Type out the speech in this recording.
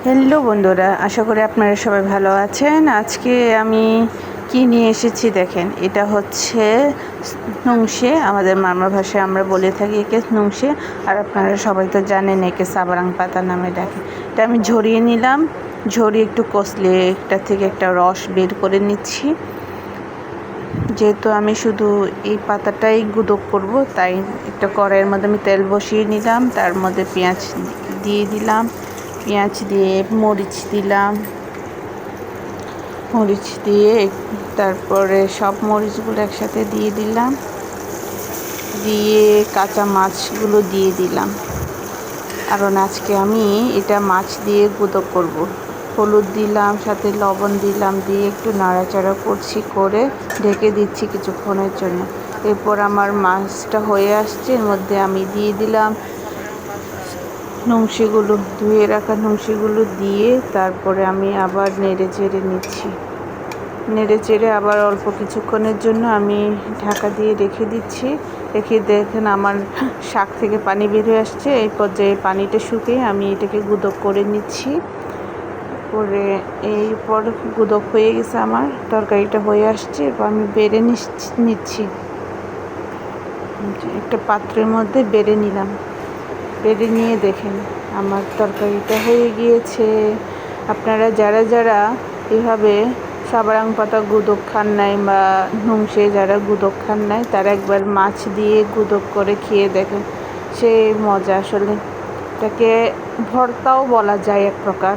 Hello বন্ধুরা, আশা করি আপনারা সবাই ভালো আছেন। আজকে আমি কি নিয়ে এসেছি দেখেন। এটা হচ্ছে নুংশে, আমাদের মারমা ভাষায় আমরা বলে থাকি একে নুংশে, আর আপনারা সবাই তো জানেন একে সাবারাং পাতা নামে ডাকে। এটা আমি ঝরিয়ে নিলাম, ঝরিয়ে একটু কষলে এটা থেকে একটা রস বের করে নিচ্ছি। যেহেতু আমি শুধু এই পাতাটাই গুঁদক করব, তাই একটা কড়াইয়ের মধ্যে আমি তেল বসিয়ে নিলাম, তার মধ্যে পেঁয়াজ দিয়ে দিলাম, পেঁয়াজ দিয়ে মরিচ দিলাম, মরিচ দিয়ে তারপরে সব মরিচগুলো একসাথে দিয়ে দিলাম, দিয়ে কাঁচা মাছগুলো দিয়ে দিলাম, কারণ আজকে আমি এটা মাছ দিয়ে গুঁদো করব। হলুদ দিলাম, সাথে লবণ দিলাম, দিয়ে একটু নাড়াচাড়া করছি, করে ঢেকে দিচ্ছি কিছুক্ষণের জন্য। এরপর আমার মাছটা হয়ে আসছে, এর মধ্যে আমি দিয়ে দিলাম নুংশিগুলো, ধুয়ে রাখা নুংশিগুলো দিয়ে তারপরে আমি আবার নেড়ে চেড়ে নিচ্ছি। নেড়ে চেড়ে আবার অল্প কিছুক্ষণের জন্য আমি ঢাকা দিয়ে রেখে দিচ্ছি। রেখে দেখেন আমার শাক থেকে পানি বের হয়ে আসছে। এই পর্যায়ে পানিটা শুকিয়ে আমি এটাকে গুঁদো করে নিচ্ছি। করে এরপর গুঁদো হয়ে গেছে, আমার তরকারিটা হয়ে আসছে। এরপর আমি বেড়ে নিচ্ছি, একটা পাত্রের মধ্যে বেড়ে নিলাম। বেড়ে নিয়ে দেখেন আমার তরকারিটা হয়ে গিয়েছে। আপনারা যারা যারা এভাবে সাবারাং পাতা গুঁদক খান নাই বা নুংশে যারা গুঁদক খান নাই, তারা একবার মাছ দিয়ে গুঁদক করে খেয়ে দেখেন, সেই মজা। আসলে এটাকে ভর্তাও বলা যায় এক প্রকার।